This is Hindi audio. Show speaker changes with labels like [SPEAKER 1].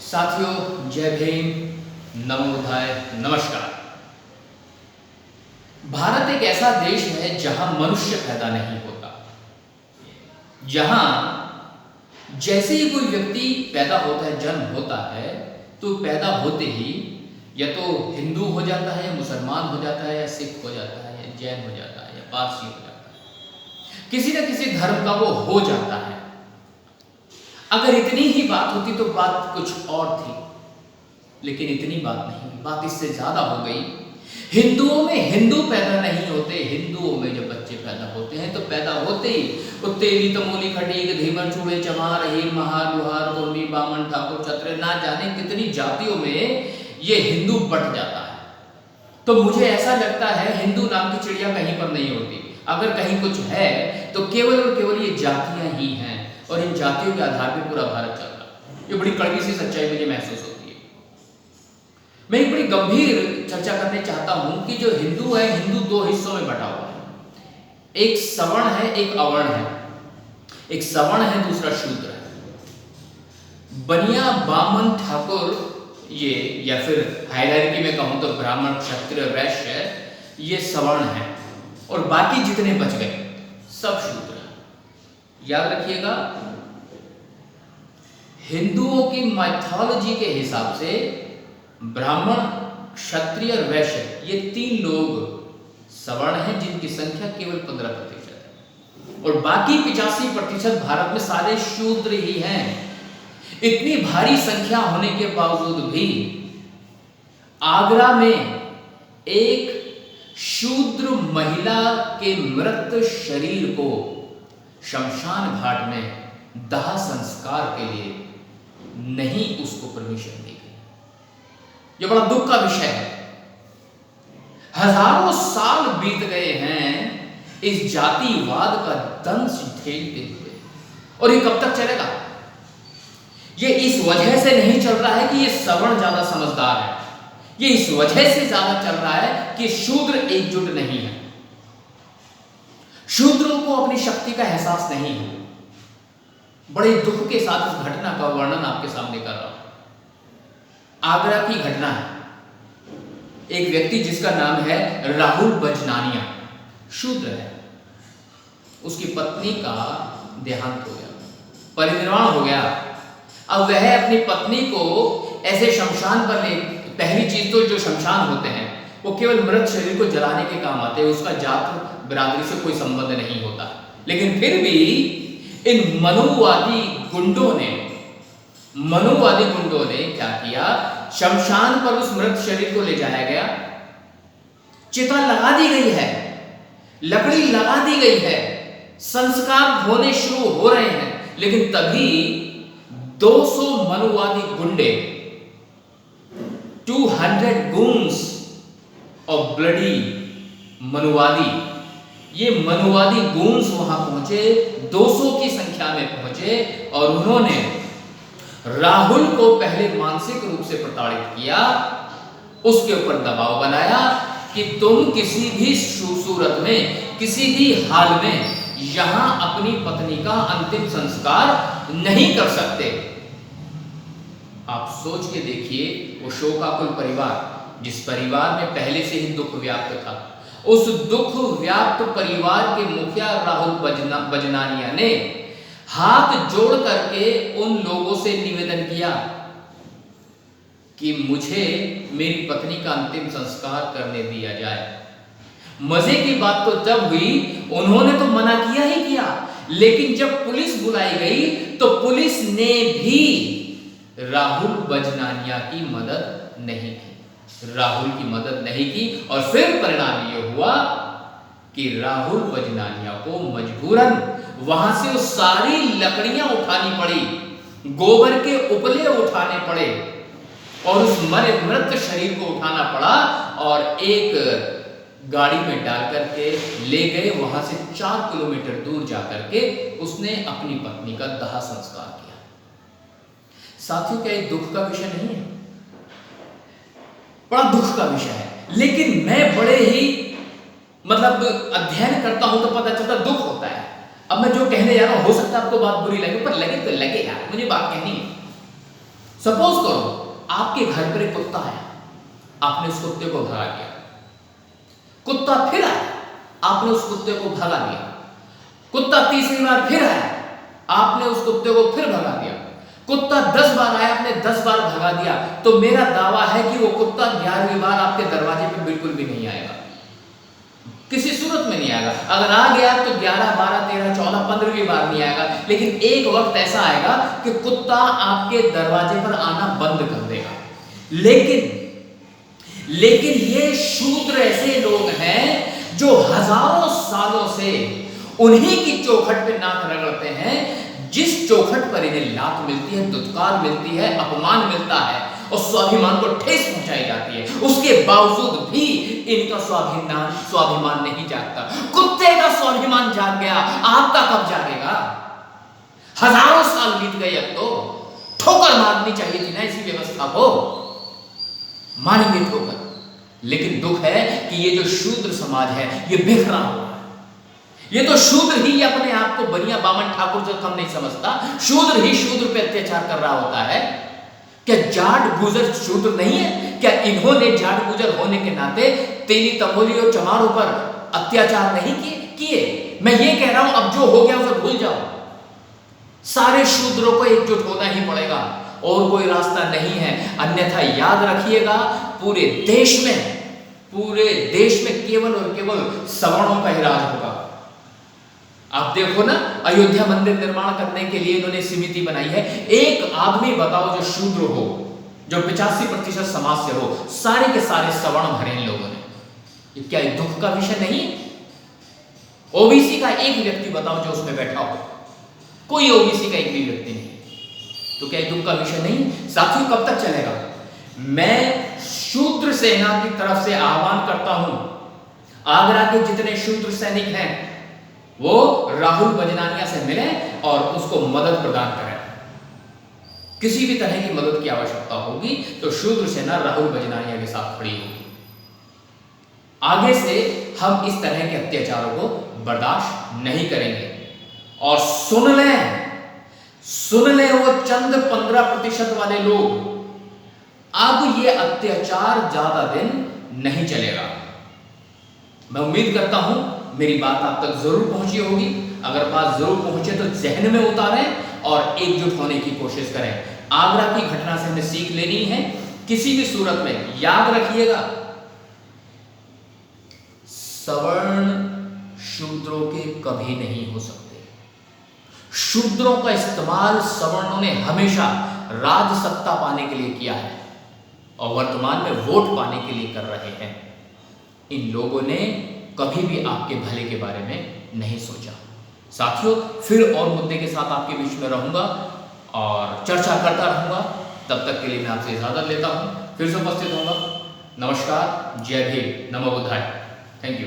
[SPEAKER 1] साथियों, जय भीम, नमो बुद्धाय, नमस्कार। भारत एक ऐसा देश है जहां मनुष्य पैदा नहीं होता, जहां जैसे ही कोई व्यक्ति पैदा होता है, जन्म होता है, तो पैदा होते ही या तो हिंदू हो जाता है, या मुसलमान हो जाता है, या सिख हो जाता है, या जैन हो जाता है, या पारसी हो जाता है। किसी न किसी धर्म का वो हो जाता है। अगर इतनी ही बात होती तो बात कुछ और थी, लेकिन इतनी बात नहीं, बात इससे ज्यादा हो गई। हिंदुओं में हिंदू पैदा नहीं होते, हिंदुओं में जब बच्चे पैदा होते हैं तो पैदा होते ही वो तेली, तमोली, खटीक, धीमर, चूड़े, चमार, हीर, महार, लुहार, कुर्मी, बामन, ठाकुर, छत्र, ना जाने कितनी जातियों में ये हिंदू बट जाता है। तो मुझे ऐसा लगता है हिंदू नाम की चिड़िया कहीं पर नहीं होती। अगर कहीं कुछ है तो केवल और केवल ये जातियां ही हैं, और इन जातियों के आधार पर पूरा भारत चलता है। ये बड़ी कड़वी सी सच्चाई मुझे महसूस होती है। मैं एक बड़ी गंभीर चर्चा करने चाहता हूं कि जो हिंदू है, हिंदू दो हिस्सों में बटा हुआ है। एक सवर्ण है, एक अवर्ण है। एक सवर्ण है, दूसरा शूद्र है। बनिया, बामन, ठाकुर, ये या फिर हायरार्की में कहूं तो ब्राह्मण, क्षत्रिय, वैश्य, ये सवर्ण है, और बाकी जितने बच गए सब शूद्र हैं। याद रखिएगा, हिंदुओं की माइथोलॉजी के हिसाब से ब्राह्मण, क्षत्रिय और वैश्य, ये तीन लोग सवर्ण हैं जिनकी संख्या केवल 15% है, और बाकी 85% भारत में सारे शूद्र ही हैं। इतनी भारी संख्या होने के बावजूद भी आगरा में एक शूद्र महिला के मृत शरीर को शमशान घाट में दाह संस्कार के लिए नहीं उसको परमिशन दी गई। यह बड़ा दुख का विषय है। हजारों साल बीत गए हैं इस जातिवाद का दंश झेलते हुए, और ये कब तक चलेगा? ये इस वजह से नहीं चल रहा है कि ये सवर्ण ज्यादा समझदार है, ये इस वजह से ज्यादा चल रहा है कि शूद्र एकजुट नहीं है। शूद्रों को अपनी शक्ति का एहसास नहीं है। बड़े दुख के साथ इस घटना का वर्णन आपके सामने कर रहा हूं। आगरा की घटना है। एक व्यक्ति जिसका नाम है राहुल बजनानिया, शूद्र है। उसकी पत्नी का देहांत हो गया, परिनिर्वाण हो गया। अब वह अपनी पत्नी को ऐसे शमशान पर ले, पहली चीज तो जो शमशान होते हैं वो केवल मृत शरीर को जलाने के काम आते हैं, उसका जात बिरादरी से कोई संबंध नहीं होता। लेकिन फिर भी इन मनुवादी गुंडों ने क्या किया? शमशान पर उस मृत शरीर को ले जाया गया, चिता लगा दी गई है, लकड़ी लगा दी गई है, संस्कार होने शुरू हो रहे हैं, लेकिन तभी 200 मनुवादी गुंडे, 200 goons और ब्लडी मनुवादी, ये मनुवादी गूंस वहां पहुंचे, 200 की संख्या में पहुंचे, और उन्होंने राहुल को पहले मानसिक रूप से प्रताड़ित किया, उसके ऊपर दबाव बनाया कि तुम किसी भी सूरत में, किसी भी हाल में यहां अपनी पत्नी का अंतिम संस्कार नहीं कर सकते। आप सोच के देखिए, वो शोकाकुल परिवार, जिस परिवार में पहले से ही दुख व्याप्त था, उस दुख व्याप्त परिवार के मुखिया राहुल बजनानिया ने हाथ जोड़ करके उन लोगों से निवेदन किया कि मुझे मेरी पत्नी का अंतिम संस्कार करने दिया जाए। मजे की बात तो तब हुई, उन्होंने तो मना किया ही किया, लेकिन जब पुलिस बुलाई गई तो पुलिस ने भी राहुल बजनानिया की मदद नहीं की, राहुल की मदद नहीं की। और फिर परिणाम यह हुआ कि राहुल बजनानिया को मजबूरन वहां से वो सारी लकड़ियां उठानी पड़ी, गोबर के उपले उठाने पड़े, और उस मृत शरीर को उठाना पड़ा, और एक गाड़ी में डाल करके ले गए। वहां से 4 किलोमीटर दूर जाकर के उसने अपनी पत्नी का दाह संस्कार किया। साथियों, क्या एक दुख का विषय नहीं है? बड़ा दुख का विषय है। लेकिन मैं बड़े ही अध्ययन करता हूं तो पता चलता दुख होता है। अब मैं जो कहने जा रहा हूं, हो सकता है आपको बात बुरी लगे, पर लगे तो लगे यार, मुझे बात कहनी है। सपोज करो आपके घर पर एक कुत्ता आया, आपने उस कुत्ते को भगा दिया। कुत्ता फिर आया, आपने उस कुत्ते को भगा दिया। कुत्ता तीसरी बार फिर आया, आपने उस कुत्ते को फिर भगा दिया। कुत्ता 10 बार आया, आपने 10 बार भगा दिया। तो मेरा दावा है कि वो कुत्ता 11वीं बार आपके दरवाजे पे बिल्कुल भी नहीं आएगा, किसी सूरत में नहीं आएगा। अगर आ गया तो 11, 12, 13, 14, 15वीं बार नहीं आएगा। लेकिन एक वक्त ऐसा आएगा कि कुत्ता आपके दरवाजे पर आना बंद कर देगा। लेकिन ये शूद्र ऐसे लोग हैं जो हजारों सालों से उन्हीं की चौखट पे नाक रगड़ते हैं, जिस चौखट पर इन्हें लात मिलती है, दुत्कार मिलती है, अपमान मिलता है और स्वाभिमान को ठेस पहुंचाई जाती है। उसके बावजूद भी इनका स्वाभिमान नहीं जागता। कुत्ते का स्वाभिमान जाग गया, आपका कब जागेगा? हजारों साल बीत गए, अब तो ठोकर मारनी चाहिए थी ना इसी व्यवस्था को, मारेंगे ठोकर। लेकिन दुख है कि ये जो शूद्र समाज है ये बिखरा हुआ है। ये तो शूद्र ही अपने आप को बनिया बामन ठाकुर से कम नहीं समझता, शूद्र ही शूद्र पे अत्याचार कर रहा होता है। क्या जाट गुजर शूद्र नहीं है? क्या इन्होंने जाट गुजर होने के नाते तेली तमोली और चमारों पर अत्याचार नहीं किए? मैं ये कह रहा हूं अब जो हो गया उसे भूल जाओ। सारे शूद्रों को एकजुट होना ही पड़ेगा और कोई रास्ता नहीं है। अन्यथा याद रखिएगा, पूरे देश में केवल और केवल सवर्णों का ही राज होगा। आप देखो ना, अयोध्या मंदिर निर्माण करने के लिए इन्होंने समिति बनाई है। एक आदमी बताओ जो शूद्र हो, जो 85% समाज से हो, सारे के सारे सवर्ण भरे इन लोगों ने। ये क्या दुख का विषय नहीं? ओबीसी का एक व्यक्ति बताओ जो उसमें बैठा हो, कोई ओबीसी का एक भी व्यक्ति नहीं, तो क्या दुख का विषय नहीं? साथियों, कब तक चलेगा? मैं शूद्र सेना की तरफ से आह्वान करता हूं, आगरा के जितने शूद्र सैनिक हैं वो राहुल बजनानिया से मिलें और उसको मदद प्रदान करें। किसी भी तरह की मदद की आवश्यकता होगी तो शूद्र सेना राहुल बजनानिया के साथ खड़ी होगी। आगे से हम इस तरह के अत्याचारों को बर्दाश्त नहीं करेंगे। और सुन लें वो चंद 15% वाले लोग, अब ये अत्याचार ज्यादा दिन नहीं चलेगा। मैं उम्मीद करता हूं मेरी बात आप तक जरूर पहुंची होगी। अगर बात जरूर पहुंचे तो जहन में उतारें और एकजुट होने की कोशिश करें। आगरा की घटना से हमें सीख लेनी है। किसी भी सूरत में याद रखिएगा, सवर्ण शूद्रों के कभी नहीं हो सकते। शूद्रों का इस्तेमाल सवर्णों ने हमेशा राज सत्ता पाने के लिए किया है और वर्तमान में वोट पाने के लिए कर रहे हैं। इन लोगों ने कभी भी आपके भले के बारे में नहीं सोचा। साथियों, फिर और मुद्दे के साथ आपके बीच में रहूंगा और चर्चा करता रहूंगा। तब तक के लिए मैं आपसे इजाजत लेता हूं, फिर से उपस्थित होऊंगा। नमस्कार, जय भीम, नमो बुद्धाय। Thank you.